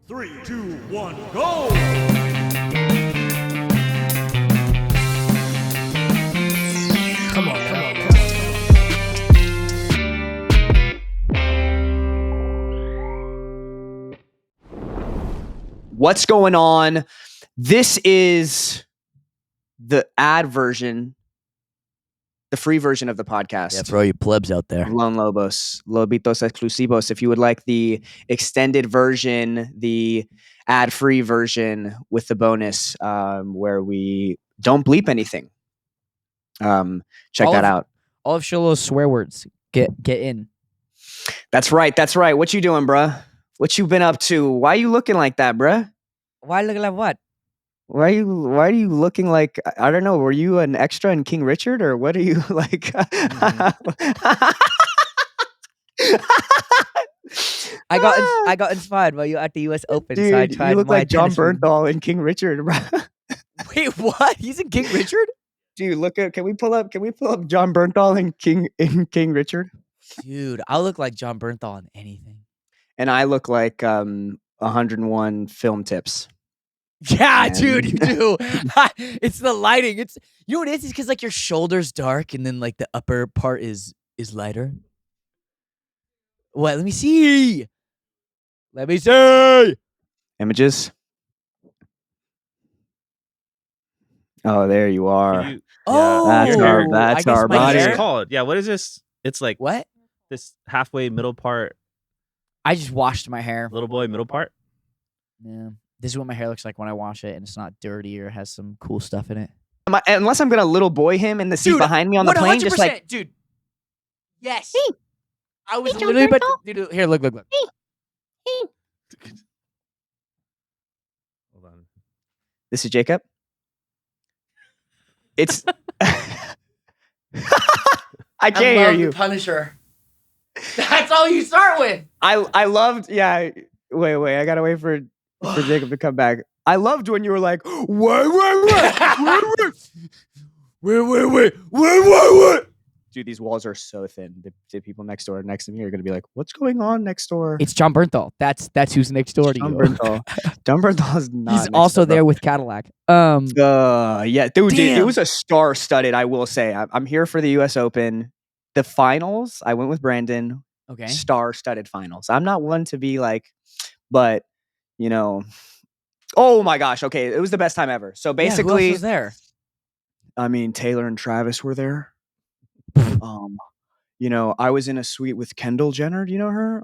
3, 2, 1, go! Come on. What's going on? This is the ad version, the free version of the podcast. Yeah, for all you plebs out there. Lone Lobos, Lobitos Exclusivos. If you would like the extended version, the ad-free version with the bonus, where we don't bleep anything, check that out. All of Xolo's swear words. Get in. That's right. What you doing, bruh? What you been up to? Why you looking like that, bruh? Why look like what? Why are you looking like, I don't know, were you an extra in King Richard, or what are you like? I got inspired while you were at the US Open. Dude, so I tried you look my like John tennis room. Bernthal in King Richard, bro. Wait, what? He's in King Richard? Dude, can we pull up John Bernthal in King Richard? Dude, I look like John Bernthal in anything. And I look like 101 film tips. Yeah, Man. dude, you do. It's the lighting. It's you know what it is? It's because like your shoulder's dark and then like the upper part is lighter. What? Let me see. Images. Oh, there you are. Oh, That's I that's guess our my What body. is hair- it called? Yeah, what is this? It's like What? this halfway middle part, I just washed my hair. little boy middle part. Yeah. This is what my hair looks like when I wash it and it's not dirty or has some cool stuff in it. Unless I'm gonna little boy him in the seat Dude, behind me on the plane, just like, dude. Yes. I was literally about to, dude, here, look. Hold on. this is Jacob. It's I can't hear you. Punisher. That's all you start with. I loved, yeah. Wait, I gotta wait for Jacob to come back. I loved when you were like, wait. Dude, these walls are so thin. The people next to me are gonna be like, what's going on next door? It's John Bernthal. That's who's next door to John you. Bernthal. John Bernthal is not. He's next also door, there with Cadillac. yeah, dude, it Damn. was a star-studded. I will say, I'm here for the U.S. Open. The finals, I went with Brandon. Okay. Star-studded finals. I'm not one to be like, but you know, oh my gosh, okay, it was the best time ever. So Yeah, who else basically, was there? I mean, Taylor and Travis were there. You know, I was in a suite with Kendall Jenner. Do you know her?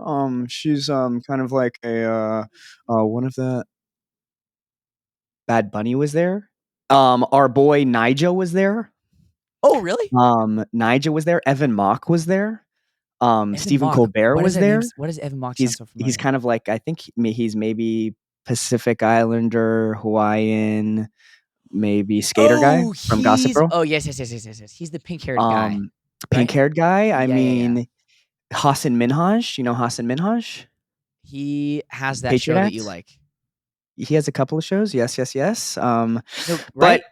She's kind of like a one of the Bad Bunny was there. Our boy Nigel was there. Oh, really? Nigel was there. Evan Mock was there. Evan Stephen Mock. Colbert Why was does that there. name- What does Evan Mock sound He's so familiar? he's kind of like, I think he's maybe Pacific Islander, Hawaiian, maybe skater guy from Gossip Girl. Oh, yes. He's the pink-haired guy. Pink-haired guy. I Yeah. mean, Hassan Minhaj. You know Hassan Minhaj? He has that Patriot show that Act? you like. He has a couple of shows. Yes. No, But right?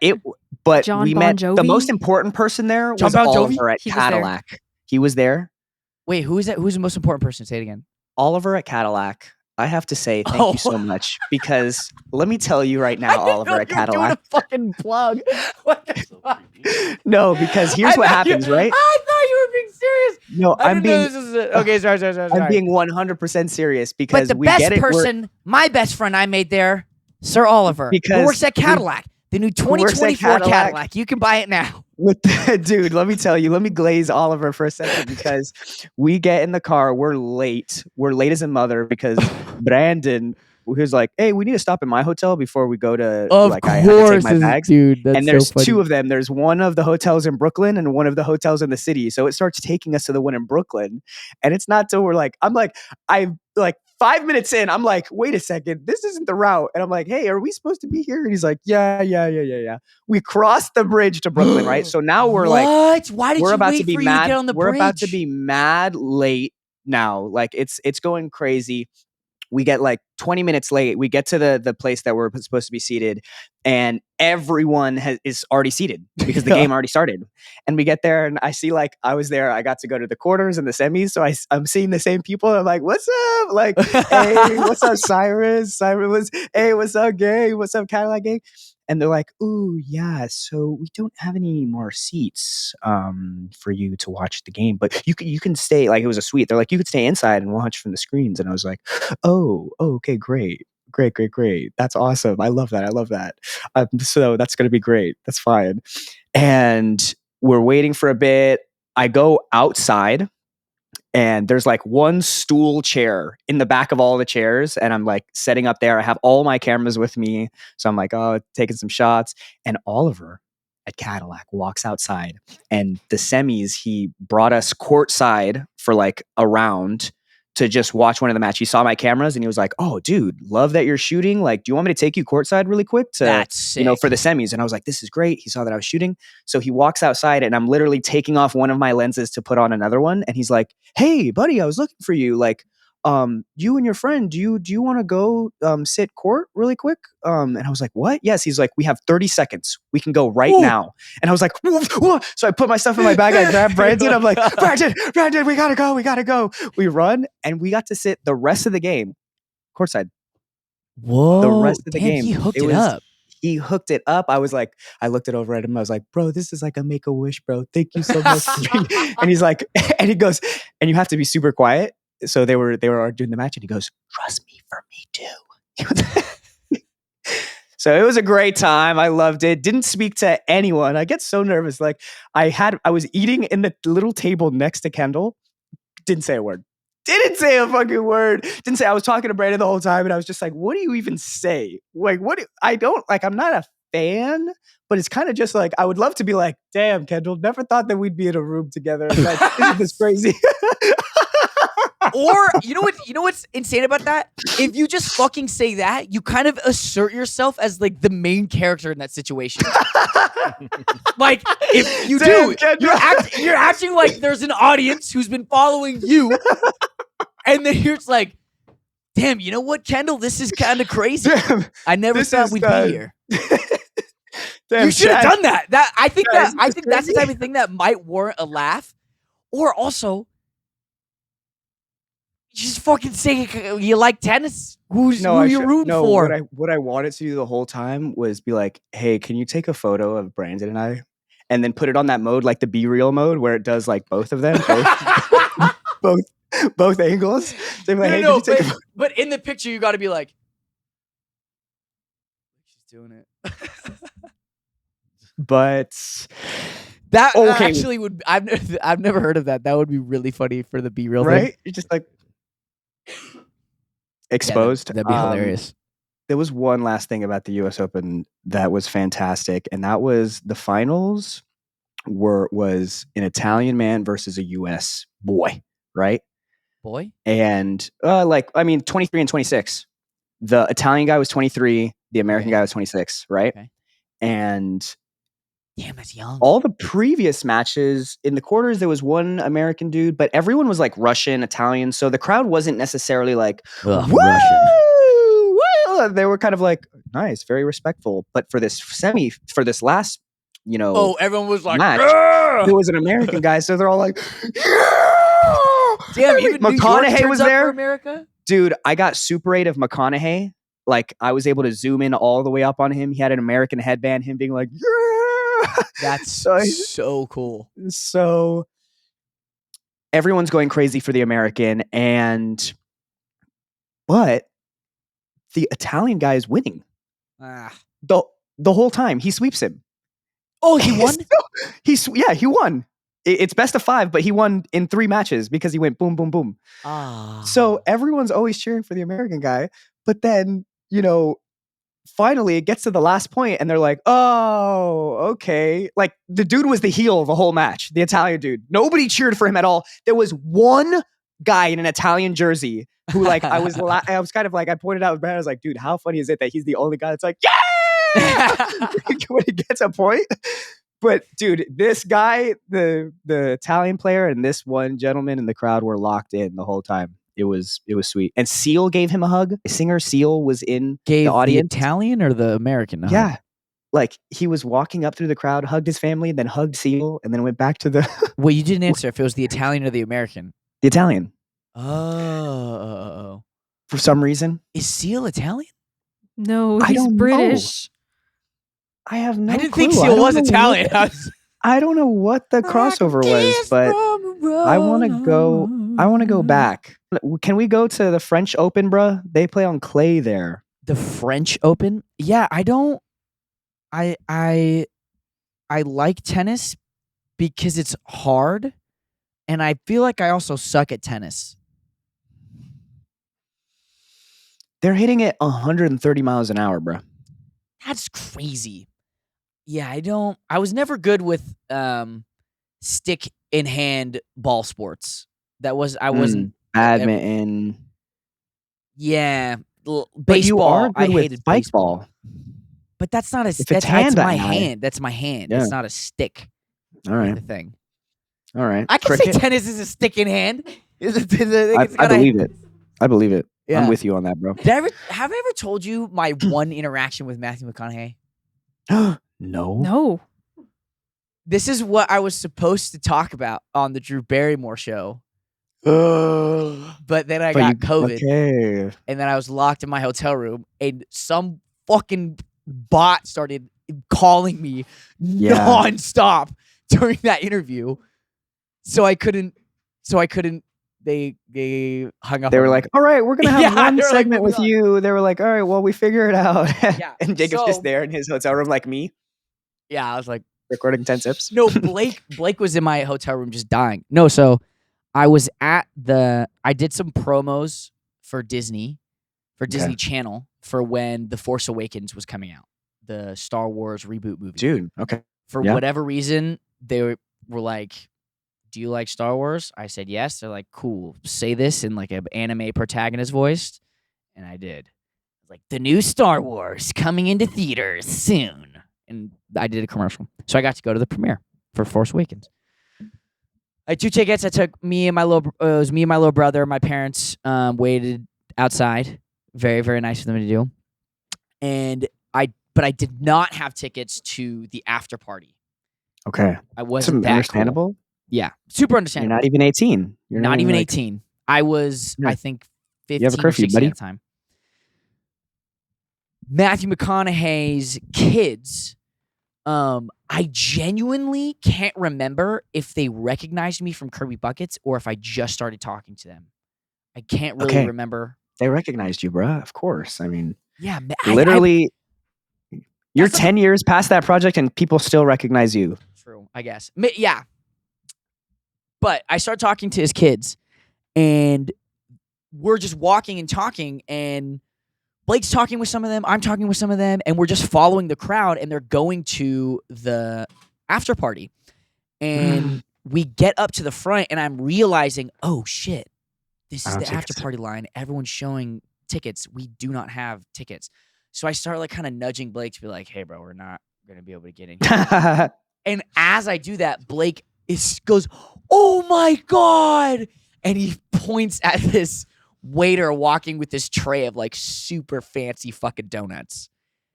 but John we Bon met the Jovi? most important person there John was Bon Jovi? Oliver at He was there. Cadillac. He was there. Wait, who is that? Who's the most important person? Say it again. Oliver at Cadillac. I have to say thank you so much, because let me tell you right now, Oliver at Cadillac. Doing a fucking plug. What the fuck? No, because here's what happens, right? I thought you were being serious. No, I I'm didn't know being this was it. Okay, sorry. I'm being 100% serious, But because the we best get it. person, my best friend I made there, Sir Oliver, who Because works at we- Cadillac. The new works at 2024 Cadillac. Cadillac. You can buy it now. Dude, let me tell you, let me glaze Oliver for a second, because we get in the car, we're late as a mother, because Brandon, who's like, hey, we need to stop at my hotel before we go to, I had to take my bags. dude. That's And there's two of them. There's one of the hotels in Brooklyn and one of the hotels in the city. So it starts taking us to the one in Brooklyn. And it's not till I'm 5 minutes in, I'm like, wait a second, this isn't the route. And I'm like, hey, are we supposed to be here? And he's like, yeah. We crossed the bridge to Brooklyn, right? So now we're like, Why did we're you about wait to be for you mad. to get on the We're bridge? about to be mad late now. Like it's going crazy. we get like 20 minutes late. We get to the place that we're supposed to be seated, and everyone is already seated because the game already started. And we get there, and I see like I was there. I got to go to the quarters and the semis, so I'm seeing the same people. I'm like, "What's up?" Like, "Hey, what's up, Cyrus?" Cyrus was, "Hey, what's up, gang? What's up, Cadillac gang?" And they're like, "Ooh, yeah. So we don't have any more seats for you to watch the game, but you can stay." Like, it was a suite. They're like, "You could stay inside and watch from the screens." And I was like, "Oh, okay, great, great, great, great. That's awesome. I love that. I love that. So that's gonna be great. That's fine." And we're waiting for a bit. I go outside, and there's like one stool chair in the back of all the chairs, and I'm like setting up there. I have all my cameras with me, so I'm like, oh, taking some shots. And Oliver at Cadillac walks outside, and the semis, he brought us courtside for like a round to just watch one of the match. He saw my cameras and he was like, "Oh, dude, love that you're shooting. Like, do you want me to take you courtside really quick to, That's sick. for the semis?" And I was like, "This is great." He saw that I was shooting. So he walks outside, and I'm literally taking off one of my lenses to put on another one. And he's like, "Hey, buddy, I was looking for you. Like, you and your friend, do you want to go sit court really quick?" And I was like, "What?" "Yes." He's like, "We have 30 seconds. We can go right now." And I was like, "Whoa, whoa." So I put my stuff in my bag. I grabbed Brandon. I'm like, Brandon, we gotta go. We run, and we got to sit the rest of the game courtside. Whoa. The rest of the damn, game. he hooked it up. He hooked it up. I was like, I looked it over at him. I was like, "Bro, this is like a Make-A-Wish, bro. Thank you so much." And he's like, and he goes, "And you have to be super quiet." So they were doing the match, and he goes, "Trust me, for me too." So it was a great time. I loved it. Didn't speak to anyone. I get so nervous. Like I was eating in the little table next to Kendall. Didn't say a word. Didn't say a fucking word. Didn't say. I was talking to Brandon the whole time, and I was just like, "What do you even say?" Like, I don't like. I'm not a fan, but it's kind of just like I would love to be like, "Damn, Kendall, never thought that we'd be in a room together. Like, isn't this crazy?" Or you know what's insane about that? If you just fucking say that, you kind of assert yourself as like the main character in that situation. Like if you do, you're acting like there's an audience who's been following you, and then you're just like, "Damn, you know what, Kendall? This is kind of crazy. Damn, I never thought we'd be here." Damn, You should have Chad. done that. I think Chad, that's the type of thing that might warrant a laugh, or also. Just fucking say you like tennis. Who you rooting for? What I wanted to do the whole time was be like, "Hey, can you take a photo of Brandon and I, and then put it on that mode, like the Be Real mode, where it does like both of them, both angles." So like, No, but in the picture you got to be like, "She's doing it." But that okay. actually would. I've never heard of that. That would be really funny for the Be Real right? thing. You're just like exposed. Yeah, that'd be hilarious. There was one last thing about the U.S. Open that was fantastic, and that was the finals was an Italian man versus a U.S. boy, right? Boy? And 23 and 26. The Italian guy was 23, the American guy was 26, right? Okay. And damn, that's young. all the previous matches in the quarters, there was one American dude, but everyone was like Russian, Italian, so the crowd wasn't necessarily like Russian. Woo! They were kind of like nice, very respectful. But for this last, everyone was like, match, "Grr!" there was an American guy, so they're all like, Damn, even McConaughey was there. For America? Dude, I got Super 8 of McConaughey. Like, I was able to zoom in all the way up on him. He had an American headband, him being like, "Yeah!" That's so cool. So everyone's going crazy for the American, but the Italian guy is winning. The whole time. He sweeps him. Oh, he won? He won. It's best of 5, but he won in 3 matches because he went boom, boom, boom. So everyone's always cheering for the American guy. But then, finally it gets to the last point and they're like, "Oh, okay." Like the dude was the heel the whole match, the Italian dude. Nobody cheered for him at all. There was one guy in an Italian jersey who like, I was kind of like, I pointed out with Brad, I was like, "Dude, how funny is it that he's the only guy that's like, yeah!" when he gets a point. But dude, this guy, the Italian player and this one gentleman in the crowd were locked in the whole time. It was sweet. And Seal gave him a hug. Singer Seal was in Gave the audience. Italian or the American? Yeah. Like he was walking up through the crowd, hugged his family, then hugged Seal, and then went back to the Well, you didn't answer if it was the Italian or the American. the Italian. Oh. For some reason. Is Seal Italian? No, I he's don't know. British. I have no I didn't clue. think I Seal don't was know Italian. I don't know what the crossover was, but I want to go back. Can we go to the French Open, bruh? They play on clay there. The French Open? Yeah, I don't. I like tennis because it's hard, and I feel like I also suck at tennis. They're hitting it 130 miles an hour, bruh. That's crazy. Yeah, I was never good with stick in hand ball sports. I wasn't Badminton. Yeah, But baseball. you are good I with hated spike baseball. ball. But that's not a it's that's hand my eye. hand. That's my hand. Yeah. It's not a stick. All right. The thing. All right. I can Cricket? say tennis is a stick in hand. I believe it. I believe it. Yeah. I'm with you on that, bro. Have I ever told you my one interaction with Matthew McConaughey? No. No. This is what I was supposed to talk about on the Drew Barrymore show. But then I got COVID. Okay. And then I was locked in my hotel room, and some fucking bot started calling me nonstop during that interview. So I couldn't. They hung up. They were like, "All right, we're gonna have one they were like, segment with moving you." They were like, "All right, well, we figure it out." Yeah, And Jacob's so- just there in his hotel room, like me, Yeah, I was like, recording 10 sips. no, Blake was in my hotel room just dying. No, so I was I did some promos for Disney Channel for when The Force Awakens was coming out, the Star Wars reboot movie. Dude, okay. For whatever reason, they were like, "Do you like Star Wars?" I said yes. They're like, "Cool. Say this in like an anime protagonist voice," and I did. Like, the new Star Wars coming into theaters soon, and I did a commercial, so I got to go to the premiere for Force Awakens. I had 2 tickets. I took me and my little brother. My parents waited outside. Very, very nice of them to do. But I did not have tickets to the after party. Okay. I wasn't that understandable. cool. Yeah, super You're understandable. not even 18. You're not even like- 18. I was, Yeah. I think, 15 You have a curfew, or 16 buddy. at the time. Matthew McConaughey's kids, I genuinely can't remember if they recognized me from Kirby Buckets or if I just started talking to them. I can't really Okay. remember. They recognized you, bruh. Of course. I mean, Yeah, literally, you're That's not- 10 years past that project and people still recognize you. True, I guess. Yeah. But I start talking to his kids, and we're just walking and talking, and Blake's talking with some of them, I'm talking with some of them, and we're just following the crowd, and they're going to the after party. And we get up to the front, and I'm realizing, oh, shit, this is the after party line. Everyone's showing tickets. We do not have tickets. So I start like kind of nudging Blake to be like, hey, bro, we're not going to be able to get in here. And as I do that, Blake goes, oh my God. And he points at this waiter walking with this tray of like super fancy fucking donuts.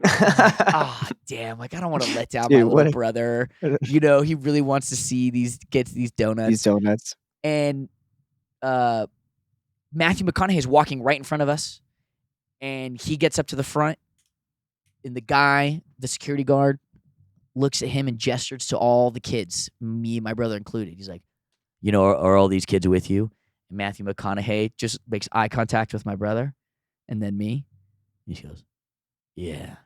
Ah, damn. Like, I don't want to let down my little brother. You know, he really wants to see these donuts. These donuts. And Matthew McConaughey is walking right in front of us. And he gets up to the front. And the security guard, looks at him and gestures to all the kids, me and my brother included. He's like, you know, are all these kids with you? And Matthew McConaughey just makes eye contact with my brother and then me. He goes, yeah.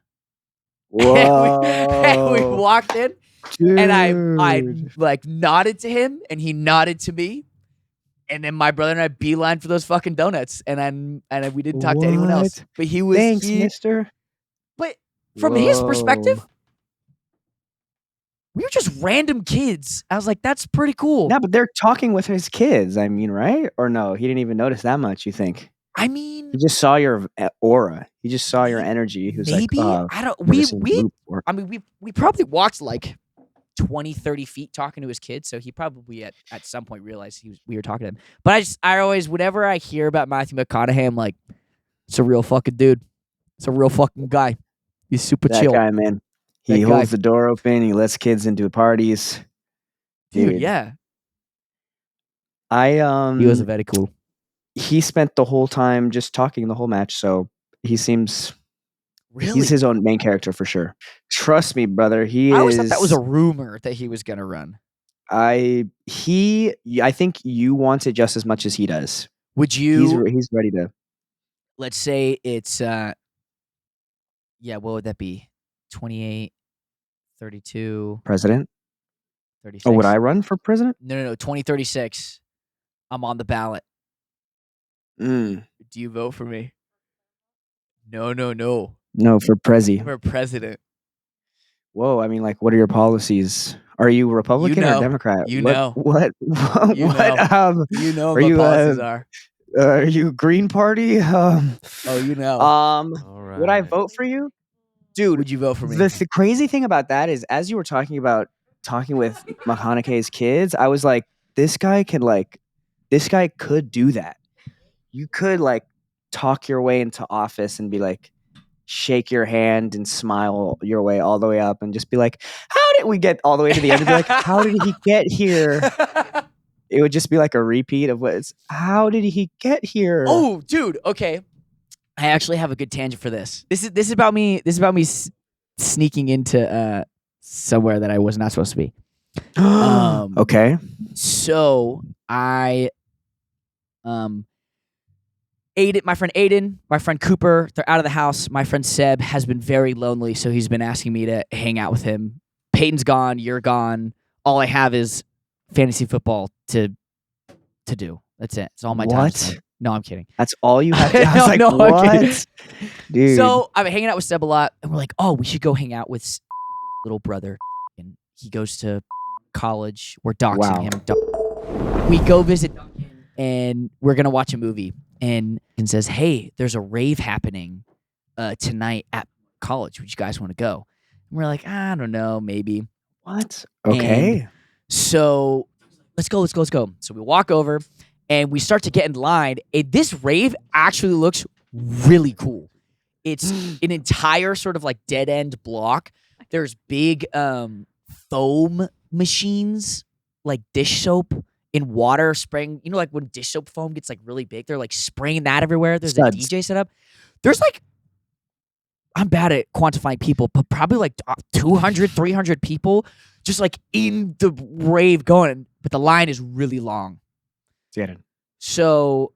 Whoa. And we walked in, Dude. and I like nodded to him, and he nodded to me. And then my brother and I beeline for those fucking donuts, and we didn't talk to anyone else. What? But he was Thanks, mister. But from his Whoa. perspective, we were just random kids. I was like, that's pretty cool. Yeah, but they're talking with his kids. I mean, right? Or no? He didn't even notice that much. You think? I mean, He just saw your aura. He just saw your energy. He was maybe like, I don't. never seen We Loop or- I mean, we probably walked like 20, 30 feet talking to his kids. So he probably at some point realized we were talking to him. But I always, whenever I hear about Matthew McConaughey, I'm like, it's a real fucking dude. It's a real fucking guy. He's super That chill. guy, man. He That holds guy. the door open. He lets kids into parties. Dude, yeah. He He was very cool. he spent the whole time just talking the whole match, so he seems Really? he's his own main character for sure. Trust me, brother. I always thought that was a rumor that he was going to run. I think you want it just as much as he does. Would you, He's ready to. let's say it's, what would that be? 28, 32, President? 36. Oh, would I run for president? No. 2036. I'm on the ballot. Mm. Do you vote for me? No. No, for prezi. For president. Whoa, I mean, like, what are your policies? Are you Republican know. or Democrat? You What- know. What? You what? know. You know Are what you, policies are. Are you Green Party? Oh, you know. All Would I right. vote for you, dude? Would you vote for me? The crazy thing about that is, as you were talking with McConaughey's kids, I was like, this guy could do that. You could like talk your way into office and be like, shake your hand and smile your way all the way up and just be like, how did we get all the way to the end and be like, how did he get here? It would just be like a repeat of how did he get here? Oh, dude. Okay. I actually have a good tangent for this. This is about me. This is about me sneaking into somewhere that I was not supposed to be. Okay. So I my friend Aiden, my friend Cooper, they're out of the house. My friend Seb has been very lonely, so he's been asking me to hang out with him. Peyton's gone, you're gone. All I have is fantasy football to do. That's it. It's all my time. What? spent. No, I'm kidding. That's all you have to. I was like, No, I'm what? kidding. Dude. So I've been hanging out with Seb a lot, and we're like, oh, we should go hang out with little brother. And he goes to college. We're doxing Wow. him. We go visit Duncan, and we're gonna watch a movie. And says, hey, there's a rave happening tonight at college. Would you guys want to go? And we're like, I don't know, maybe. What? Okay. So let's go. So we walk over and we start to get in line. This rave actually looks really cool. It's an entire sort of like dead end block. There's big foam machines, like dish soap in water spraying. You know, like when dish soap foam gets like really big, they're like spraying that everywhere. There's Studs. a DJ set up. There's like, I'm bad at quantifying people, but probably like 200, 300 people just like in the rave going, but the line is really long. Get it. So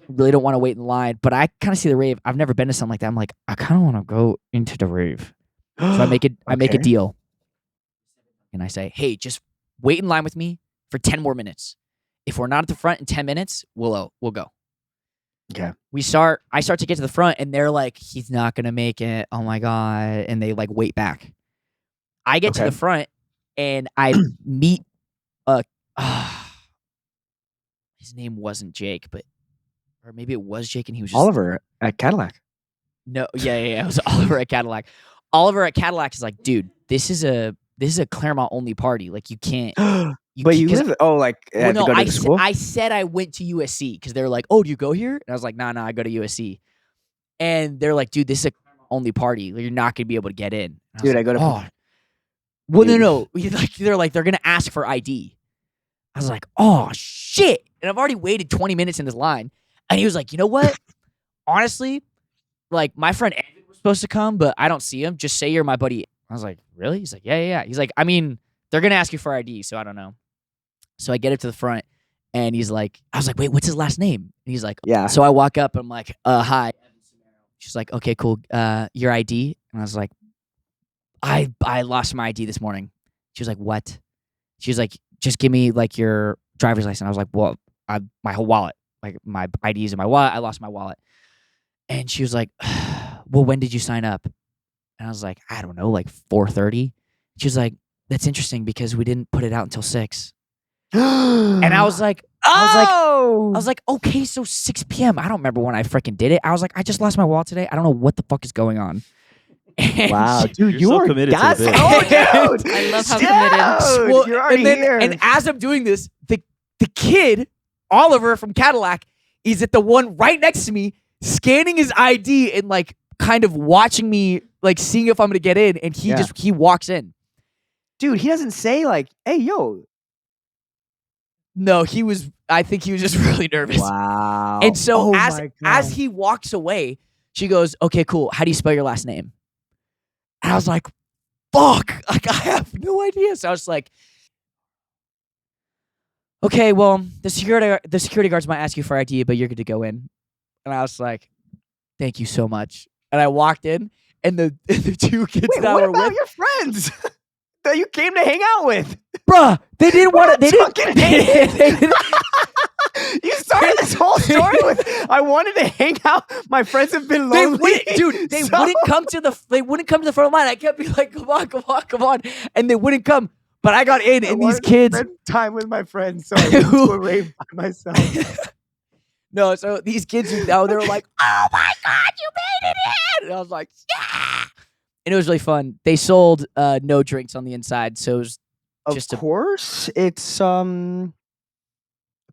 really don't want to wait in line, but I kind of see the rave. I've never been to something like that. I'm like, I kind of want to go into the rave. So I make a deal. And I say, hey, just wait in line with me for 10 more minutes. If we're not at the front in 10 minutes, we'll go. Okay. I start to get to the front and they're like, he's not going to make it. Oh my God. And they like wait back. I get to the front and I meet his name wasn't Jake, or maybe it was Jake and he was just Oliver at Cadillac. No, yeah. It was Oliver at Cadillac. Oliver at Cadillac is like, dude, this is a Claremont only party. Like you can't. But you live Well, no, to go to the school? I said I went to USC because they're like, oh, do you go here? And I was like, nah, I go to USC. And they're like, dude, this is a only party. Like, you're not gonna be able to get in. Dude, I go to. Oh. Well, no. They're like, they're gonna ask for ID. I was like, oh shit! And I've already waited 20 minutes in this line. And he was like, you know what? Honestly, like my friend Evan was supposed to come, but I don't see him. Just say you're my buddy. I was like, really? He's like, yeah. He's like, I mean, they're gonna ask you for ID, so I don't know. So I get up to the front, and he's like, I was like, wait, what's his last name? And he's like, Yeah. So I walk up, and I'm like, hi. She's like, okay, cool. Your ID? And I was like, I lost my ID this morning. She was like, what? She was like, just give me like your driver's license. I was like, well, my whole wallet, like my ID is in my wallet. I lost my wallet. And she was like, well, when did you sign up? And I was like, I don't know, like 4:30. She was like, that's interesting because we didn't put it out until 6. And I was like, I was like, okay, so 6 p.m. I don't remember when I freaking did it. I was like, I just lost my wallet today. I don't know what the fuck is going on. And Wow, she- dude, You're so are committed to the that's bit. oh, dude. I love how Dude, committed. Well, you're already here. And as I'm doing this, the kid, Oliver from Cadillac, is at the one right next to me, scanning his ID and like kind of watching me, like seeing if I'm gonna get in. And he walks in. Dude, he doesn't say like, "Hey, yo." No, I think he was just really nervous. Wow. And so Oh as my God. he walks away, she goes, "Okay, cool. How do you spell your last name?" And I was like, "Fuck!" Like I have no idea. So I was like, "Okay, well, the security guards might ask you for ID, but you're good to go in." And I was like, "Thank you so much." And I walked in, and the two kids Wait, that what were about with, your friends that you came to hang out with? bruh, they didn't want to. They didn't. Fucking They didn't You started this whole story with, "I wanted to hang out. My friends have been They lonely." wouldn't, dude. They So- wouldn't come to the. They wouldn't come to the front of line. I kept being like, "Come on, come on, come on," and they wouldn't come. But I got in, I and these wanted to kids. spend time with my friends, so I went to a rave by myself. No, so these kids, they were like, "Oh my god, you made it in!" And I was like, "Yeah!" And it was really fun. They sold no drinks on the inside, so it was Of Just a- course, it's a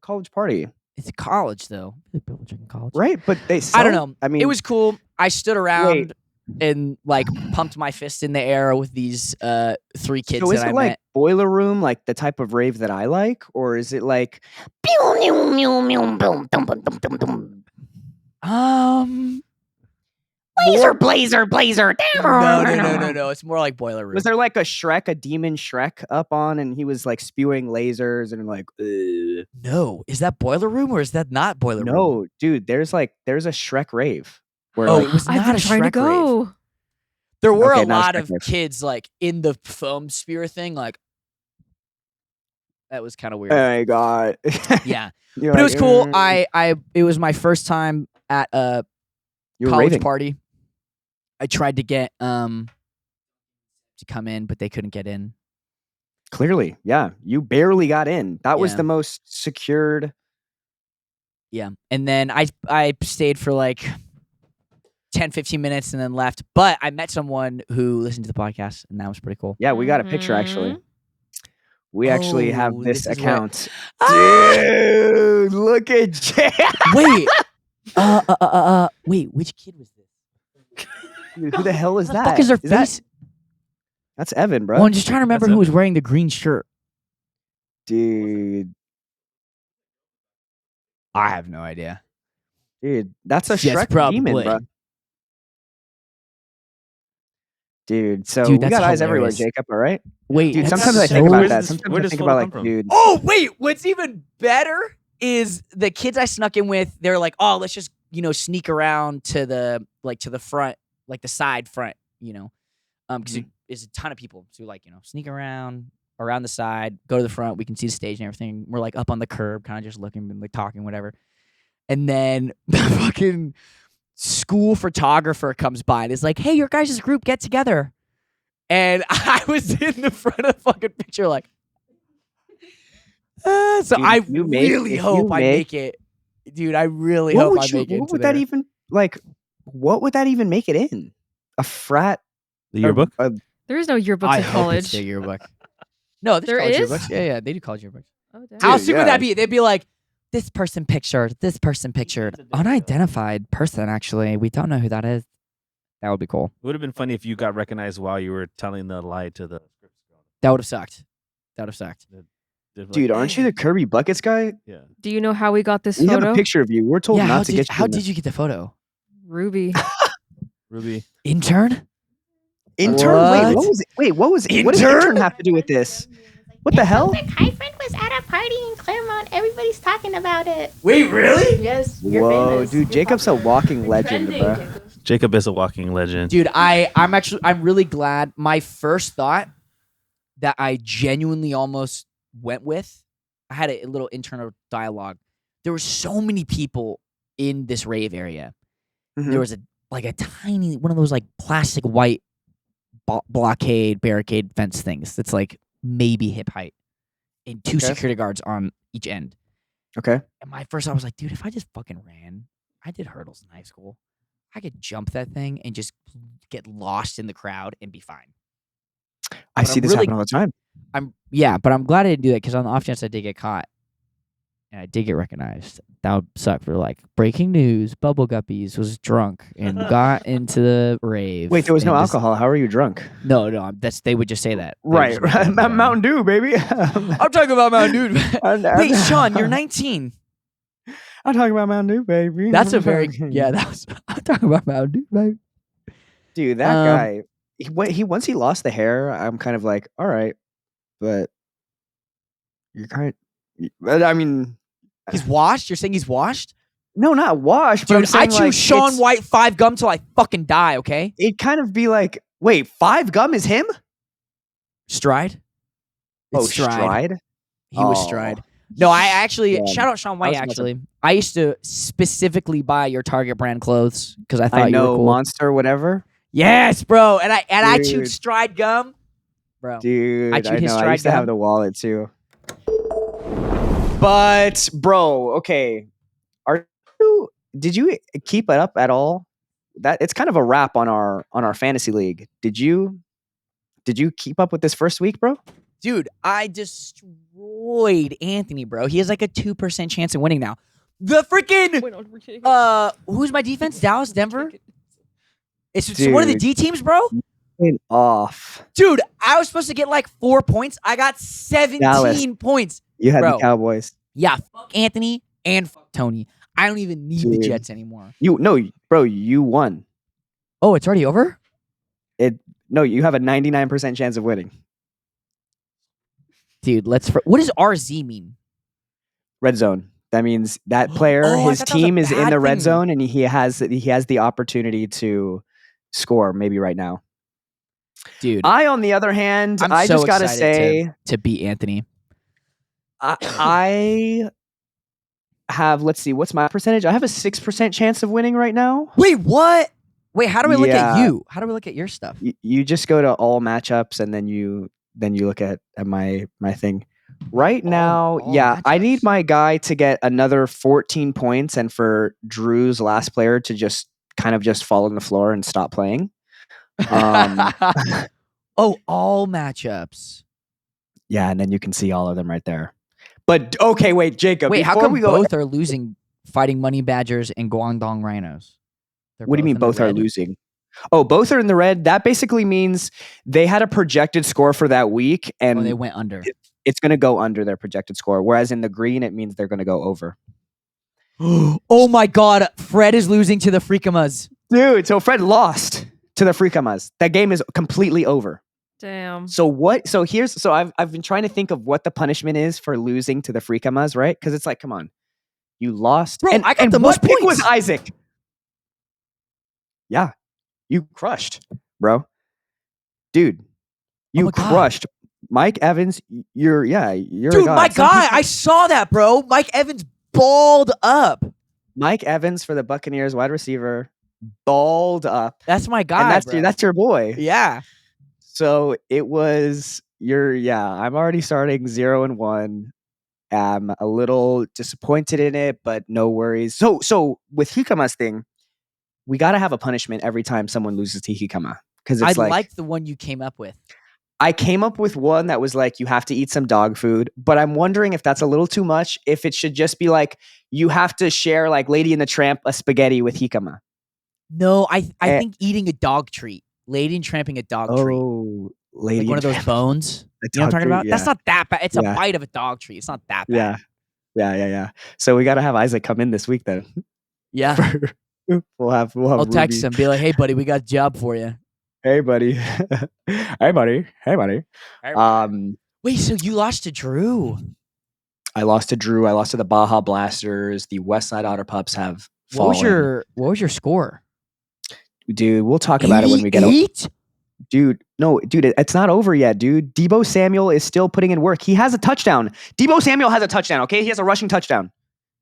college party, it's a college though. People drinking college, right? But they I don't sell- know. I mean, It was cool. I stood around and like pumped my fist in the air with these 3 kids so is that I it like met. boiler room, like the type of rave that I like, or is it like More- blazer? No. It's more like boiler room. Was there like a demon Shrek up on, and he was like spewing lasers and like, ugh. No, is that boiler room or is that not boiler room? No, dude, there's a Shrek rave where Oh, like, it was I've not been a trying to Shrek rave. go. There were Okay, a not lot Shrek of rave. kids like in the film sphere thing. Like that was kind of weird. oh my god, Yeah, You're but it like, was cool. "Mm." It was my first time at a You were college raving. party. I tried to get to come in, but they couldn't get in. Clearly, yeah, you barely got in. That was Yeah. the most secured. Yeah, and then I stayed for like 10, 15 minutes and then left. But I met someone who listened to the podcast, and that was pretty cool. Yeah, we got a picture actually. Mhm. We actually have Oh, this this is where- account. Ah! Dude, look at Jay. Wait, wait, which kid was this? Dude, who the hell is What that? the fuck is their that- face? That's Evan, bro. Well, I'm just trying to remember That's who was wearing the green shirt. Dude, I have no idea. that's a Yes, Shrek demon, probably. bro. Dude, so Dude, we that's got eyes everywhere, hilarious. Jacob. All right, Wait, dude. that's Sometimes I so think about Where's that. this- Sometimes where I does think photo about come like, from? dude. Oh, wait, what's even better is the kids I snuck in with, they're like, "Oh, let's just, sneak around to the front, like the side front, because there's a ton of people. So sneak around the side, go to the front, we can see the stage and everything. We're like up on the curb, kind of just looking and like talking, whatever. And then the fucking school photographer comes by and is like, "Hey, your guys' group, get together." And I was in the front of the fucking picture, like, so Dude, I if you make- really if hope you I make- make it. Dude, I really What hope would I you? make it What into would there. that even like? What would that even make it in? A frat? The yearbook? There is no yearbooks I in hope college. it's their yearbook. No, there's There college is? yearbooks. Yeah, they do college yearbooks. Oh, damn. How Dude, sick would yeah. that be? They'd be like, this person pictured, unidentified person, actually. We don't know who that is. That would be cool. It would have been funny if you got recognized while you were telling the lie to the script girl. That would have sucked. They're like, Dude, aren't you the Kirby Buckets guy? Yeah. Do you know how we got this We have photo? a picture of you. We're told Yeah, not to get you. how in the- did you get the photo? Ruby. Ruby. Intern? Intern? What? What does Intern? intern have to do with this? What the hell? My friend was at a party in Claremont. Everybody's talking about it. Wait, really? Yes. You're Whoa, famous. dude, You're Jacob's a popular. walking You're legend, trending, bro. Jacob. Jacob is a walking legend. Dude, I'm really glad. My first thought that I genuinely almost went with, I had a little internal dialogue. There were so many people in this rave area. Mhm. There was a tiny one of those like plastic white blockade barricade fence things that's like maybe hip height, and 2 Okay. security guards on each end. Okay. And my first thought was like, dude, if I just fucking ran, I did hurdles in high school. I could jump that thing and just get lost in the crowd and be fine. I But see I'm this really- happen all the time. But I'm glad I didn't do that because on the off chance I did get caught and I did get recognized, that would suck for like breaking news. Bubble Guppies was drunk and got into the rave. Wait, there was no and just- alcohol. How are you drunk? No, they would just say that. They would Right, just make that up right. and down. Mountain Dew, baby. I'm talking about Mountain Dew. Wait, Sean, you're 19. I'm talking about Mountain Dew, baby. That's a very I'm talking about Mountain Dew, baby. Dude, that guy. He once he lost the hair, I'm kind of like, all right, but you're kind. But I mean, He's washed. You're saying he's washed, no, not washed. But I'm dude. I saying, choose like, Sean it's- White 5 gum till I fucking die. Okay, It kind of be like, wait, 5 gum is him? Stride. Oh, It's Stride. Stride. He was Oh. Stride. No, I actually Yeah. shout out Sean White. I was about to- Actually, I used to specifically buy your Target brand clothes because I thought I you know were cool. Monster, whatever. Yes, bro. And I chewed Dude. Stride gum, bro. Dude, I chewed his know. I Stride used to have gum. the wallet too. But bro, okay, did you keep it up at all? That it's kind of a wrap on our fantasy league. Did you keep up with this first week, bro? Dude, I destroyed Anthony, bro. He has like a 2% chance of winning now. The freaking who's my defense? Dallas, Denver. It's one of the Dude. D teams, bro. Went off. Dude, I was supposed to get like 4 points. I got 17 Dallas. points. You had Bro. the Cowboys. Yeah, fuck Anthony and fuck Tony. I don't even need the Dude. Jets anymore. Bro, you won. Oh, it's already over? No, you have a 99% chance of winning. Dude, what does RZ mean? Red zone. That means that player, Oh, I his thought that was a team is in bad the red thing. zone, and he has the opportunity to score. Maybe right now. Dude, I, on the other hand, I'm I so just gotta excited say, to beat Anthony. I have. Let's see, what's my percentage? I have a 6% chance of winning right now. Wait, what? Wait, how do we look at Yeah. you? How do we look at your stuff? You just go to all matchups, and then you look at my thing. Right now, all yeah, I need matchups. my guy to get another 14 points, and for Drew's last player to just kind of just fall on the floor and stop playing. Oh, all matchups. Yeah, and then you can see all of them right there. But okay, wait, Jacob. Wait, how before come we go, both are losing fighting Money Badgers and Guangdong Rhinos? They're what do you mean in the both are red? losing? Oh, both are in the red. That basically means they had a projected score for that week, Oh, and they went under. it's going to go under their projected score. Whereas in the green, it means they're going to go over. Oh my God, Fred is losing to the Freakamas. Dude, so Fred lost to the Freakamas. That game is completely over. Damn. So what? So I've been trying to think of what the punishment is for losing to the Freakamas, right? Because it's like, come on, you lost. Bro, and, I got and the most what pick was points. Isaac? Yeah, you crushed, bro. Dude, you my God. crushed. Mike Evans, you're a Dude, god. my Some guy, people- I saw that, bro. Mike Evans balled up. Mike Evans for the Buccaneers wide receiver, balled up, That's my guy. and bro. that's your boy. Yeah. So it was I'm already starting 0-1. I'm a little disappointed in it, but no worries. So with Hikama's thing, we got to have a punishment every time someone loses to Hikama, because I it's like like the one you came up with. I came up with one that was like you have to eat some dog food, but I'm wondering if that's a little too much. If it should just be like you have to share like Lady and the Tramp a spaghetti with Hikama. No, I Eh. think eating a dog treat. Lady and tramping a dog treat. Oh, Lady, Like one of and those Tramp, bones. a You know what I'm dog talking treat, about? That's yeah. not that bad. It's a Yeah. bite of a dog treat. It's not that bad. Yeah. So we got to have Isaac come in this week then. Yeah. we'll have I'll text Ruby. him. Be like, hey, buddy, we got a job for you. Hey buddy. Hey buddy. Wait, so you lost to Drew? I lost to Drew. I lost to the Baja Blasters. The West Side Otter Pups have fallen. What was your score? Dude, we'll talk about it when we get 88? Dude, no, dude, it's not over yet, dude. Debo Samuel is still putting in work. He has a touchdown. Debo Samuel has a touchdown, okay? He has a rushing touchdown.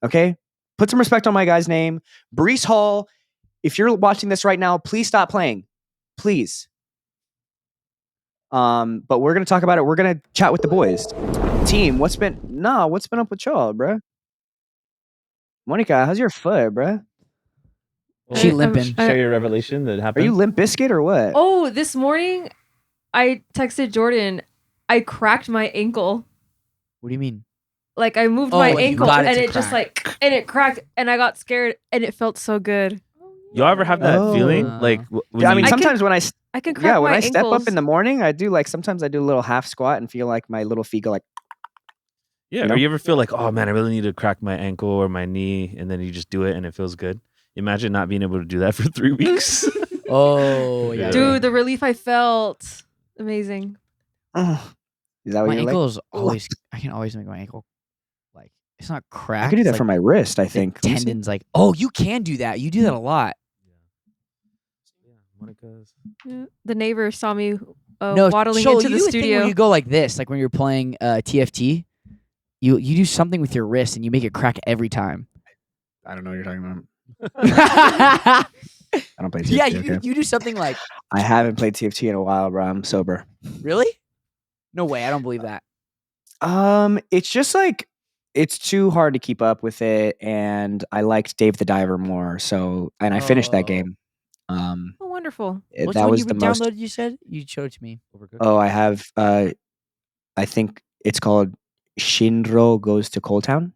Okay? Put some respect on my guy's name. Brees Hall, if you're watching this right now, please stop playing. Please. But we're gonna talk about it. We're gonna chat with the boys. Team, what's been up with y'all, bruh? Monica, how's your foot, bruh? She I'm- limping. I- Share your revelation that Are happened. you Limp Bizkit or what? Oh, this morning I texted Jordan. I cracked my ankle. What do you mean? Like I moved Oh, my you ankle got it and to it just crack. like and it cracked and I got scared and it felt so good. Y'all ever have that Oh. feeling? Like when Yeah, I mean, you, I can- sometimes when I I can crack when my I step up ankles. in the morning, I do like sometimes I do a little half squat and feel like my little feet go like. yeah, you know? or you ever feel like, oh man, I really need to crack my ankle or my knee, and then you just do it and it feels good. Imagine not being able to do that for 3 weeks. Oh yeah. Yeah. Dude, the relief I felt. Amazing. Oh, is that what My you're like? ankle's always. I can always make my ankle like it's not cracked. I could do that it's for like my wrist. I the think. Let me see. tendons. Like oh, you can do that. You do that a lot. Monica's. Yeah. The neighbor saw me No, waddling Xolo, into you the do a thing where studio. you go like this, like when you're playing TFT. You do something with your wrist and you make it crack every time. I don't know what you're talking about. yeah, I don't play TFT. okay? you do something like I haven't played TFT in a while, bro. I'm sober. really? No way, I don't believe that. It's just like it's too hard to keep up with it, and I liked Dave the Diver more. So, and I finished that Oh. game. Oh, wonderful. What's That the one was you the most. downloaded? You said you showed it to me. Overcooked. Oh, I have. I think it's called Shinro Goes to Cold Town.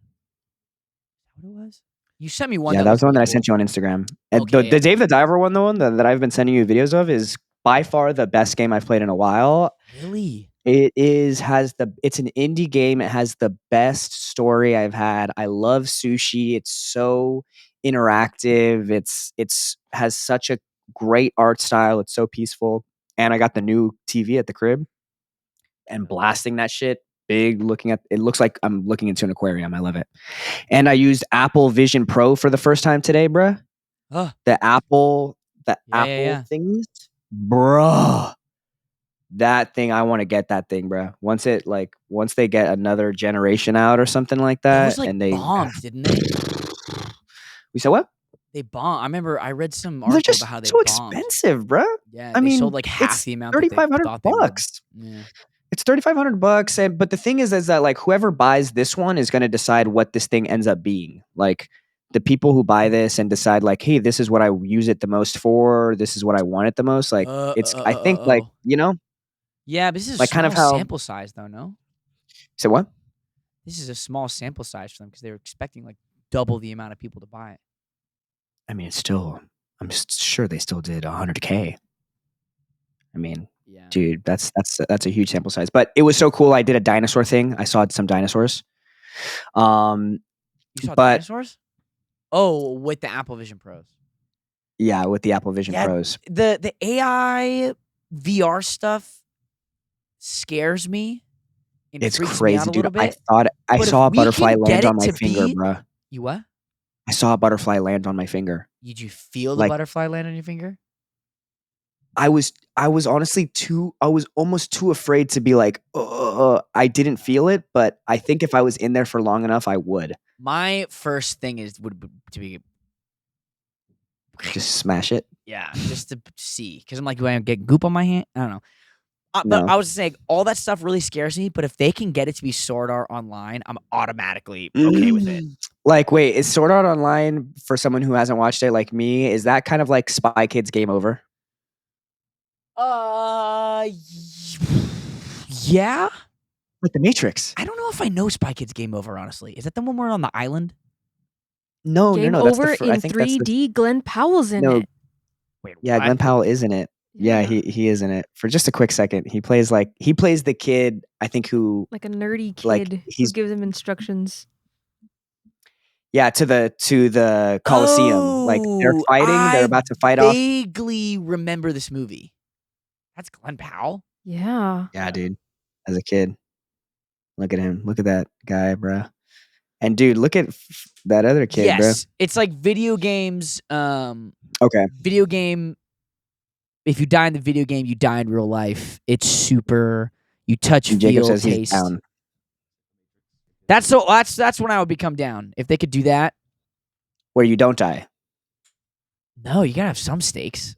What it was? You sent me one. Yeah, that was the one that I pretty sent you on Instagram. And Okay, the yeah. Dave the Diver one, the one that I've been sending you videos of, is by far the best game I've played in a while. cool. Really? It's an indie game. It has the best story I've had. I love sushi. It's so interactive. It's has such a great art style. It's so peaceful. And I got the new TV at the crib and blasting that shit big, looking at it looks like I'm looking into an aquarium. I love it. And I used Apple Vision Pro for the first time today, bruh. Huh. The Apple Yeah. thingies, bruh. That thing, I want to get that thing, bruh. Once they get another generation out or something like that, Those like and they bombed, didn't they? we said what? They bombed. I remember I read some They're article just about how they so bombed. expensive, bruh. Yeah, I they mean, sold like half it's the amount that they $3,500 thought they would. bucks. Yeah. It's $3,500, and but the thing is that like whoever buys this one is going to decide what this thing ends up being. Like the people who buy this and decide like, hey, this is what I use it the most for. This is what I want it the most. Like it's, I think like Yeah, but this is like a kind small of how. sample size though, no? So what? This is a small sample size for them because they were expecting like double the amount of people to buy it. I mean, it's still. I'm sure they still did 100K. I mean, Yeah. dude, that's a huge sample size. But it was so cool. I did a dinosaur thing. I saw some dinosaurs. You saw but- dinosaurs? Oh, with the Apple Vision Pros. Yeah, with the Apple Vision Yeah, Pros. The AI VR stuff scares me. And It's freaks me crazy, out a dude. little I bit. thought I But if saw a we butterfly can land get on it my to finger, be- bruh. You what? I saw a butterfly land on my finger. Did you feel the Like- butterfly land on your finger? I was honestly I was almost too afraid to be like, I didn't feel it, but I think if I was in there for long enough, I would My first thing would to be just smash it. just to see because I'm like, do I get goop on my hand? I don't know. But No. I was saying all that stuff really scares me. But if they can get it to be Sword Art Online, I'm automatically okay with it. Like, wait, is Sword Art Online for someone who hasn't watched it like me? Is that kind of like Spy Kids Game Over? Yeah. Like the Matrix? I don't know if I know Spy Kids Game Over. Honestly, is that the one where on the island? No, Game no, that's over I in think that's 3D. Glenn Powell's in No. it. Wait, Yeah, what? Glenn Powell is in it. Yeah, he is in it for just a quick second. He plays the kid. I think who Like a nerdy kid Like, who he's- gives him instructions. to the Coliseum. Like they're Oh, fighting. They're I about to fight off. Vaguely remember this movie. That's Glenn Powell. Yeah. Yeah, dude. As a kid, look at him. Look at that guy, bro. And dude, look at that other kid, Yes, it's like video games. bro. Okay. Video game. If you die in the video game, you die in real life. It's super. You touch, And Jacob feel, says he's taste. down. That's when I would become down. If they could do that. Where you don't die. No, you gotta have some stakes.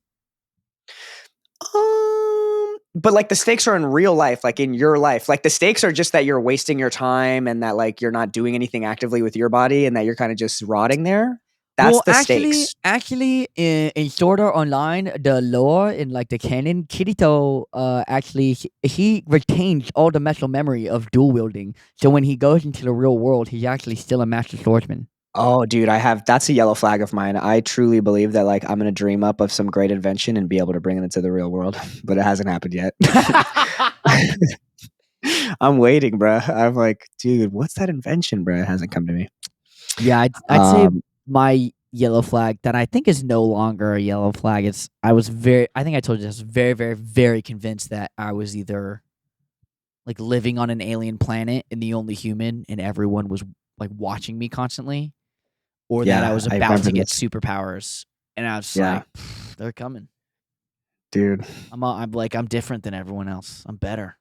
But like the stakes are in real life, like in your life. Like the stakes are just that you're wasting your time and that like you're not doing anything actively with your body and that you're kind of just rotting there. That's the actually, stakes. Actually, in Sword Art Online, the lore in like the canon, Kirito actually he retains all the muscle memory of dual wielding. So when he goes into the real world, he's actually still a master swordsman. Oh, dude, that's a yellow flag of mine. I truly believe that like I'm gonna dream up of some great invention and be able to bring it into the real world, but it hasn't happened yet. I'm waiting, bruh. I'm like, dude, what's that invention, bruh? It hasn't come to me. Yeah, I'd say my yellow flag that I think is no longer a yellow flag. I think I told you I was very, very, very convinced that I was either like living on an alien planet and the only human and everyone was like watching me constantly, or that I was about to remember get this. superpowers and I was just Yeah. like, they're coming. Dude. I'm different than everyone else. I'm better.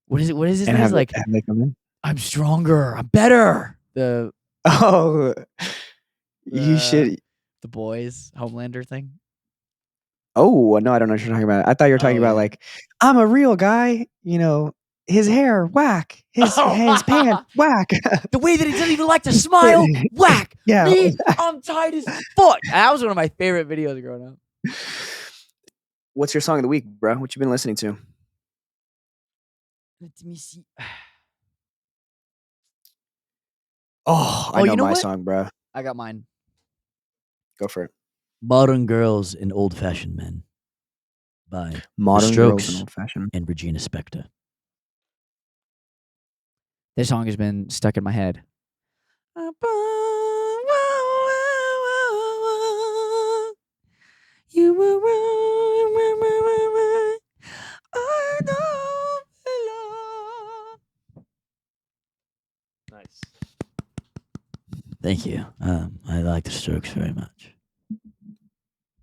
What is it? What is this? And It's have like they come in? I'm stronger. I'm better. Oh, you should. The boys Homelander thing. Oh, no, I don't know what you're talking about. I thought you were talking about yeah. like, I'm a real guy, you know, his hair, whack. His pants, whack. The way that he doesn't even like to smile, whack. Yeah. Me, I'm tight as fuck. That was one of my favorite videos growing up. What's your song of the week, bro? What you been listening to? Let me see. Oh, I Oh, know you know my what? song, bro. I got mine. Go for it. Modern Girls and Old Fashioned Men by Modern Strokes Girls and Old Fashioned. and Regina Spektor. This song has been stuck in my head. You were I don't belong. Nice. Thank you. I like the Strokes very much.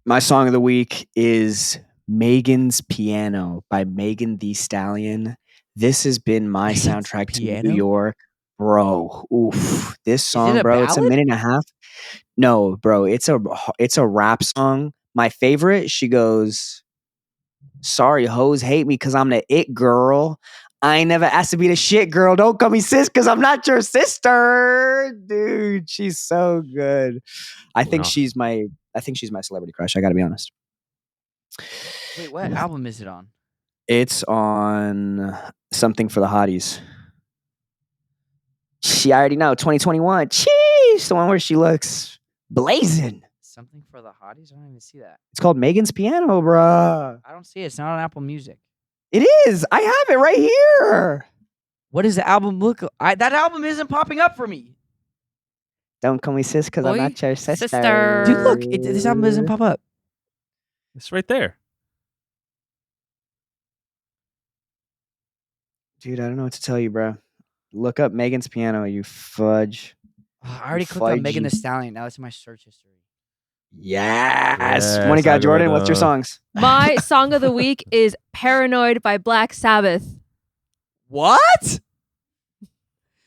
My song of the week is Megan's Piano by Megan Thee Stallion. This has been my Megan's soundtrack to Piano? New York. Bro, oof. This song, it a bro, it's a ballad? minute and a half. No, bro, it's a rap song. My favorite, she goes, sorry, hoes hate me because I'm the it girl. I ain't never asked to be the shit girl. Don't call me sis because I'm not your sister. Dude, she's so good. I think Wow. she's my celebrity crush. I gotta be honest. Wait, what album is it on? It's on Something for the Hotties. She already know 2021. Cheese, the one where she looks blazing. Something for the Hotties? I don't even see that. It's called Megan's Piano, bruh. I don't see it. It's not on Apple Music. It is. I have it right here. What does the album look like? That album isn't popping up for me. Don't call me sis because I'm Boy, not your sister. sister. Dude, look. This album doesn't pop up. It's right there. Dude, I don't know what to tell you, bro. Look up Megan's Piano, you fudge. I already clicked on Megan Fudgy. Thee Stallion. Now it's in my search history. Yes. Yes, What do you got, Jordan? What's your algorithm. songs? My song of the week is Paranoid by Black Sabbath. What?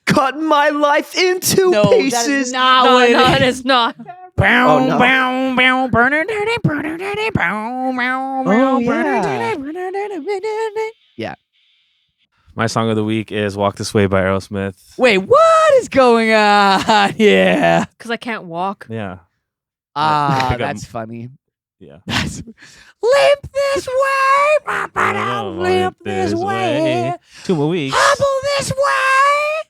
Cut my life into No, that is pieces. not No, what it no, it is. is not. Oh, no. Oh, yeah. My song of the week is "Walk This Way" by Aerosmith. Wait, what is going on? Yeah. Because I can't walk. Yeah, Ah, I got that's funny. yeah. That's limp this way, Oh, limp this way, 2 more weeks. hobble this way,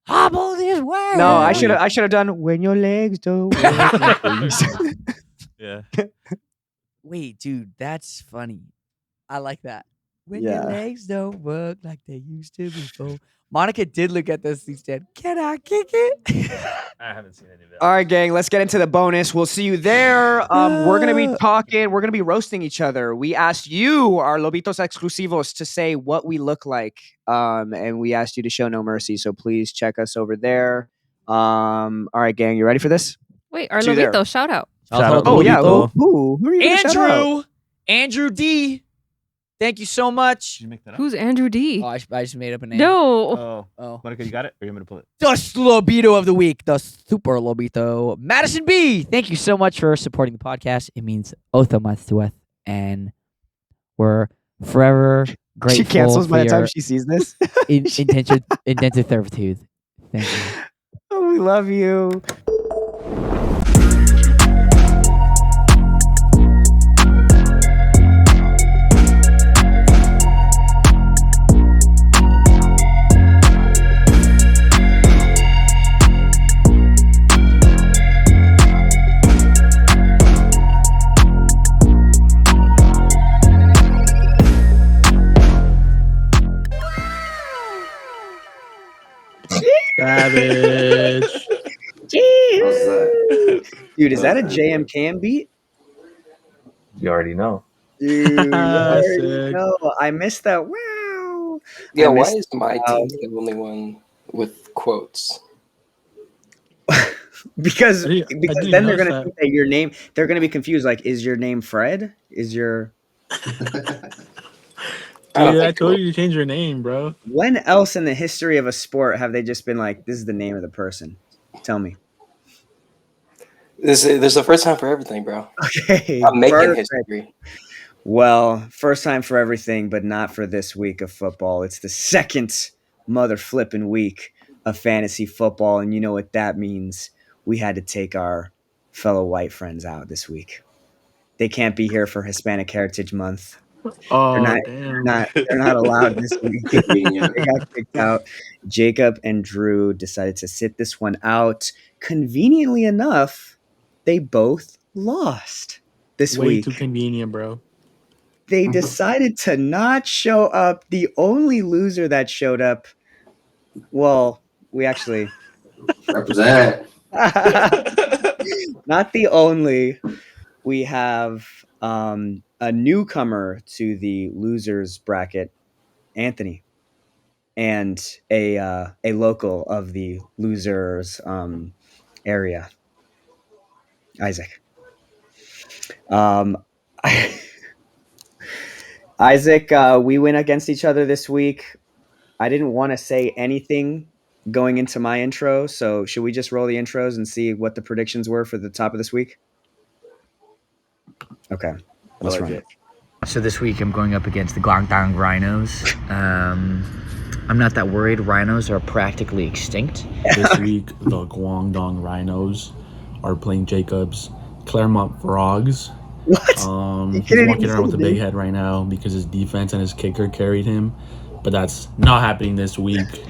hobble this way. No, I should have done when your legs don't work like they used to. Yeah. Wait, dude, that's funny. I like that. When Yeah. your legs don't work like they used to before. Monica did look at this. He said, "Can I kick it?" I haven't seen any of that. All right, gang, let's get into the bonus. We'll see you there. We're going to be talking. We're going to be roasting each other. We asked you, our Lobitos Exclusivos, to say what we look like. And we asked you to show no mercy. So please check us over there. All right, gang, you ready for this? Wait, our See you there. Lobito, shout out. Shout out Oh, yeah. Lobito. Who are you going to shout out? Andrew D. Thank you so much. Did you make that up? Who's Andrew D? Oh, I just made up a name. No. Oh, Monica, you got it? Or you want me to pull it? The Lobito of the week, the super Lobito, Madison B. Thank you so much for supporting the podcast. It means so much to us, and we're forever grateful. She cancels for by the time your she sees this. indentured servitude. Thank you. Oh, we love you. Savage. Dude, is that a JMKM beat? You already know. Dude, Sick. no, I missed that. Wow. Yeah, I why missed is my team the only one with quotes? because I didn't then they're notice gonna that. think that your name. They're gonna be confused. Like, is your name Fred? Is your Dude, I told you to change your name, bro. when else in the history of a sport have they just been like, this is the name of the person? Tell me. There's a first time for everything, bro. Okay, I'm making perfect. history. Well, first time for everything, but not for this week of football. It's the second mother flipping week of fantasy football, and you know what that means. We had to take our fellow white friends out this week. They can't be here for Hispanic Heritage Month. Oh, They're damn. not allowed this week. Convenient. They got kicked out. Jacob and Drew decided to sit this one out. Conveniently enough, they both lost this Way week. too convenient, bro. They decided to not show up. The only loser that showed up, well, we actually Represent. not the only. We have a newcomer to the losers bracket, Anthony, and a local of the losers area, Isaac. Isaac, we went against each other this week. I didn't want to say anything going into my intro, so should we just roll the intros and see what the predictions were for the top of this week? Okay, let's run it. So this week I'm going up against the Guangdong Rhinos. I'm not that worried. Rhinos are practically extinct. This week, the Guangdong Rhinos are playing Jacob's Claremont Frogs. What? He's can't walking even around with say a the big name. head right now because his defense and his kicker carried him. But that's not happening this week.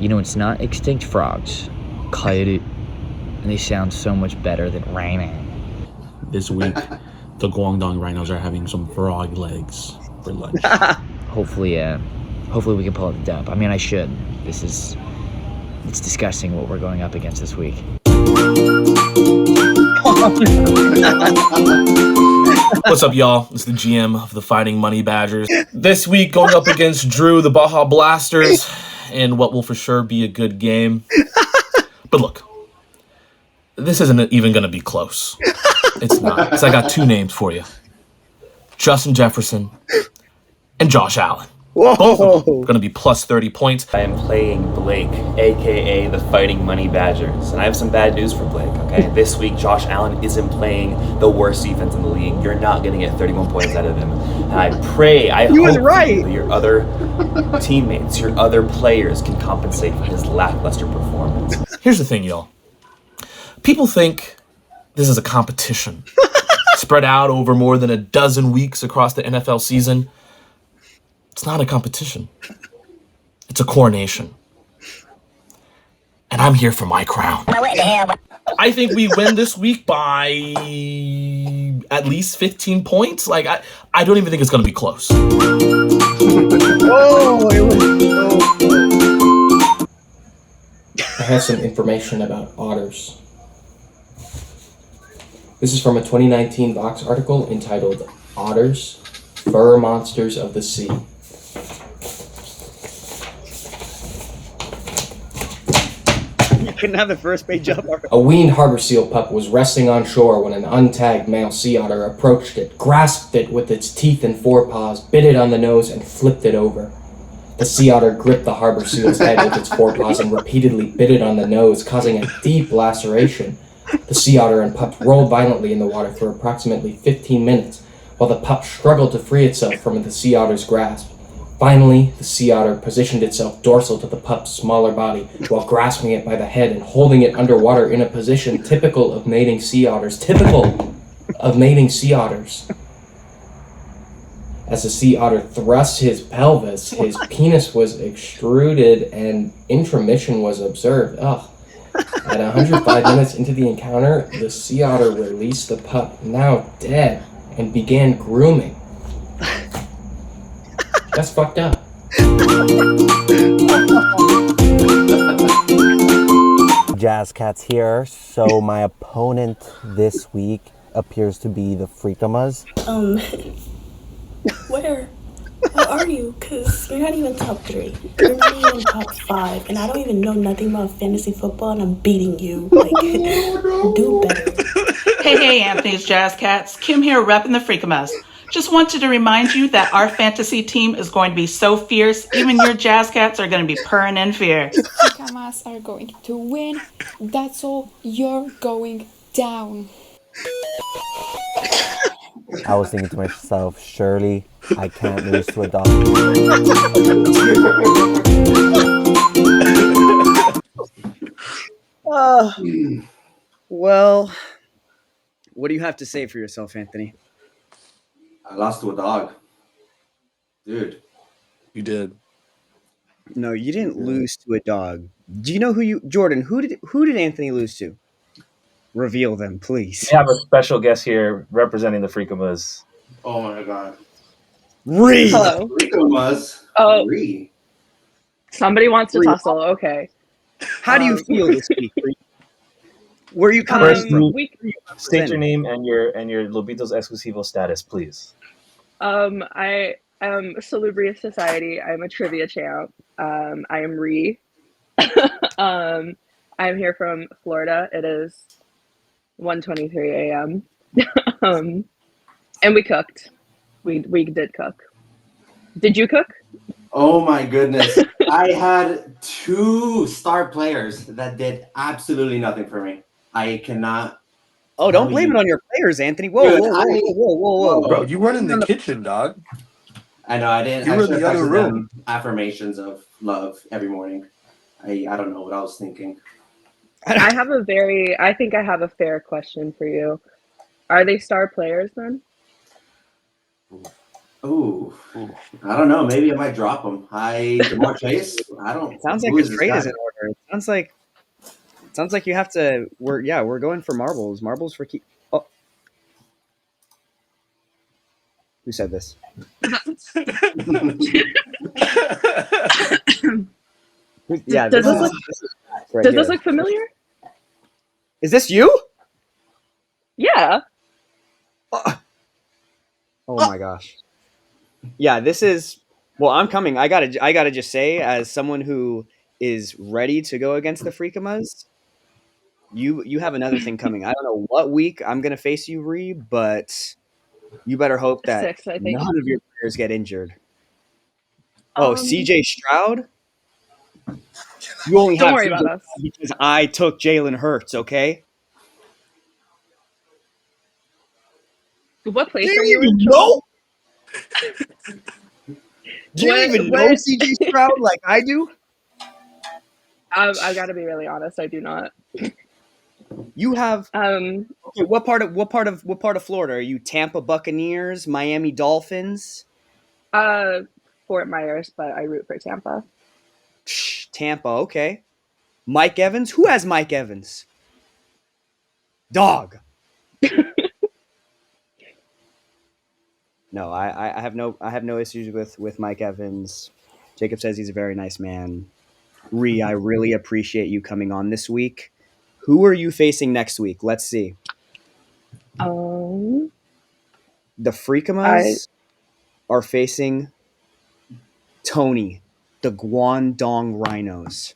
You know, it's not extinct frogs. Coyote. And they sound so much better than rhino. This week, the Guangdong Rhinos are having some frog legs for lunch. Hopefully we can pull out the dub. I mean, I should. It's disgusting what we're going up against this week. What's up, y'all? It's the GM of the Fighting Money Badgers. This week, going up against Drew, the Baja Blasters, in what will for sure be a good game. But look, this isn't even going to be close. It's not. Because I got two names for you. Justin Jefferson and Josh Allen. Whoa. Both of them going to be plus 30 points. I am playing Blake, a.k.a. the Fighting Money Badgers. And I have some bad news for Blake, okay? This week, Josh Allen isn't playing the worst defense in the league. You're not going to get 31 points out of him. And I hope that your other teammates, your other players can compensate for his lackluster performance. Here's the thing, y'all. People think this is a competition spread out over more than a dozen weeks across the NFL season. It's not a competition. It's a coronation. And I'm here for my crown. I think we win this week by at least 15 points. Like, I don't even think it's going to be close. I have some information about otters. This is from a 2019 Vox article entitled Otters, Fur Monsters of the Sea. You couldn't have the first page up. A weaned harbor seal pup was resting on shore when an untagged male sea otter approached it, grasped it with its teeth and forepaws, bit it on the nose, and flipped it over. The sea otter gripped the harbor seal's head with its forepaws and repeatedly bit it on the nose, causing a deep laceration. The sea otter and pup rolled violently in the water for approximately 15 minutes, while the pup struggled to free itself from the sea otter's grasp. Finally, the sea otter positioned itself dorsal to the pup's smaller body while grasping it by the head and holding it underwater in a position typical of mating sea otters. As the sea otter thrust his pelvis, his penis was extruded and intromission was observed. Ugh. At 105 minutes into the encounter, the sea otter released the pup, now dead, and began grooming. That's fucked up. Jazz Cats here. So my opponent this week appears to be the Freakamas. Where are you? Because you're not even top 3. You're not even top 5. And I don't even know nothing about fantasy football and I'm beating you. Like, do better. Hey, Anthony's Jazz Cats. Kim here repping the Freakamas. Just wanted to remind you that our fantasy team is going to be so fierce, even your Jazz Cats are going to be purring in fear. Freakamas are going to win. That's all. You're going down. I was thinking to myself, surely I can't lose to a dog. Well, what do you have to say for yourself, Anthony? I lost to a dog. Dude. You did. No, you didn't lose to a dog. Do you know Jordan, who did Anthony lose to? Reveal them, please. We have a special guest here representing the Freakamas. Oh my god. Ree! Hello. Freakamas. Oh. Ree. Somebody wants to tussle. Okay. How do you feel this week, Ree? Where are you coming from? State your name and your Lobitos Exclusivos status, please. I am Salubrious Society. I'm a trivia champ. I am Ree. I'm here from Florida. It is 1:23 a.m. And we cooked. We did cook. Did you cook? Oh my goodness. I had 2 star players that did absolutely nothing for me. I cannot. Oh, don't blame it on your players, Anthony. Whoa. Bro, you run in the kitchen, dog. I know, I didn't. You I were in should the have other texted room. them affirmations of love every morning. I don't know what I was thinking. I think I have a fair question for you. Are they star players then? Ooh, I don't know. Maybe I might drop them. Jamar Chase. I don't. It sounds like a trade is in order. It sounds like you have to. We're going for marbles. Marbles for keep. Oh, who said this? Yeah. Does this look familiar? Is this you? Yeah. Oh my gosh. Yeah, this is. Well, I'm coming. I gotta just say, as someone who is ready to go against the Freakamas, you have another thing coming. I don't know what week I'm gonna face you, Ree, but you better hope that 6, I think. none of your players get injured. Oh, CJ Stroud. You only Don't have worry CJ about us. because I took Jalen Hurts. Okay. What place Do are you you even in? know? Do you What- even know what- CJ Stroud like I do? I gotta be really honest. I do not. You have Okay, what part of Florida are you? Tampa Buccaneers, Miami Dolphins, Fort Myers, but I root for Tampa. Tampa. Okay, Mike Evans. Who has Mike Evans? Dog. No, I have no issues with Mike Evans. Jacob says he's a very nice man. Ree, I really appreciate you coming on this week. Who are you facing next week? Let's see. Um, The Freakamas are facing Tony, the Guangdong Rhinos.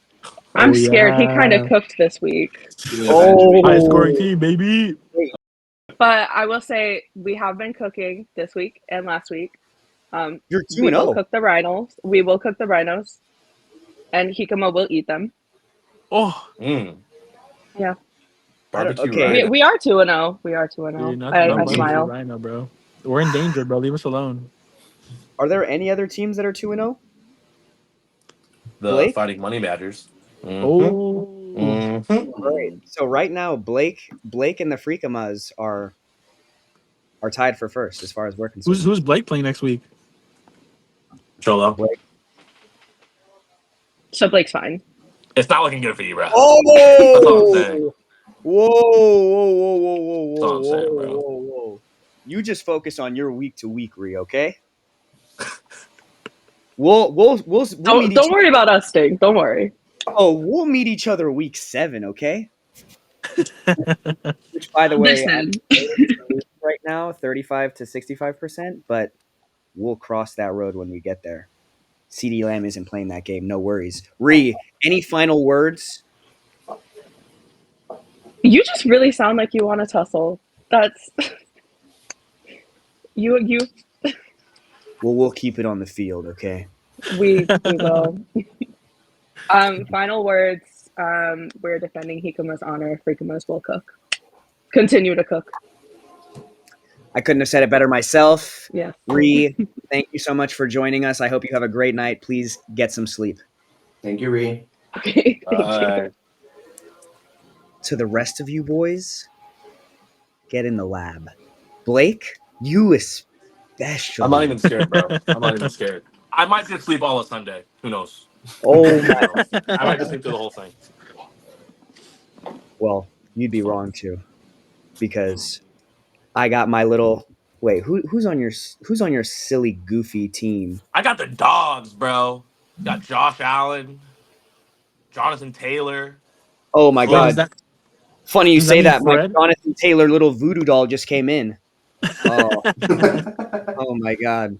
I'm scared. He kind of cooked this week. High scoring team, baby. But I will say we have been cooking this week and last week. You're We will 2-0. cook the rhinos. We will cook the rhinos, and Hikama will eat them. Oh. Yeah. Barbecue Okay. rhino. We are 2-0. We are 2-0. Dude, not I barbecue smile. rhino, bro. We're in danger, bro. Leave us alone. Are there any other teams that are 2-0? The Blake? Fighting Money Badgers. Oh. All right. So right now, Blake and the Freakamas are tied for first as far as we're concerned. Who's Blake playing next week? Xolo. Blake. So Blake's fine. It's not looking good for you, bro. Oh! That's all I'm saying. Whoa! That's all I'm saying, bro. Whoa! You just focus on your week to week, Ree. Okay. We'll Don't worry about us, Sting. Don't worry. Oh, we'll meet each other week 7, okay? Which, by the way, Listen. right now 35 to 65%, but we'll cross that road when we get there. CD Lamb isn't playing that game. No worries. Ree, any final words? You just really sound like you want to tussle. That's you. Well, we'll keep it on the field, okay? We will. Final words. We're defending Hikama's honor. Freakamas will cook. Continue to cook. I couldn't have said it better myself. Yeah. Ree, thank you so much for joining us. I hope you have a great night. Please get some sleep. Thank you, Ree. Okay, thank you. To the rest of you boys, get in the lab. Blake, you especially. I'm not even scared, bro. I'm not even scared. I might just sleep all of Sunday. Who knows? Oh, I might just sleep through the whole thing. Well, you'd be wrong too, because I got my little. Wait, who's on your silly goofy team? I got the dogs, bro. Got Josh Allen, Jonathan Taylor. Oh my God! that- Funny you does say that that. mean My Fred? Jonathan Taylor little voodoo doll just came in. Oh, oh my God!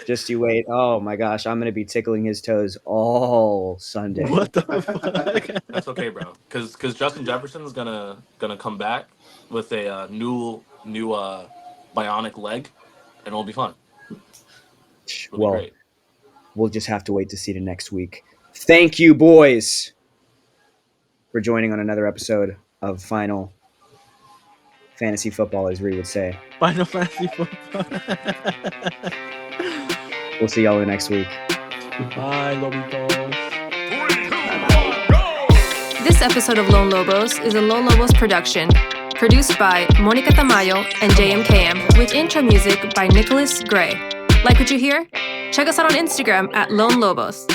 Just you wait. Oh my gosh, I'm gonna be tickling his toes all Sunday. What the fuck? That's okay, bro. Because Justin Jefferson's gonna come back with a new bionic leg, and it'll be fun. It'll be Well, great. we'll just have to wait to see the next week. Thank you, boys, for joining on another episode of Final Fantasy Football, as Ree would say. Final Fantasy Football. We'll see y'all next week. Bye, Lobitos. This episode of Lone Lobos is a Lone Lobos production, produced by Monica Tamayo and JMKM, with intro music by Nicholas Gray. Like what you hear? Check us out on Instagram at Lone Lobos.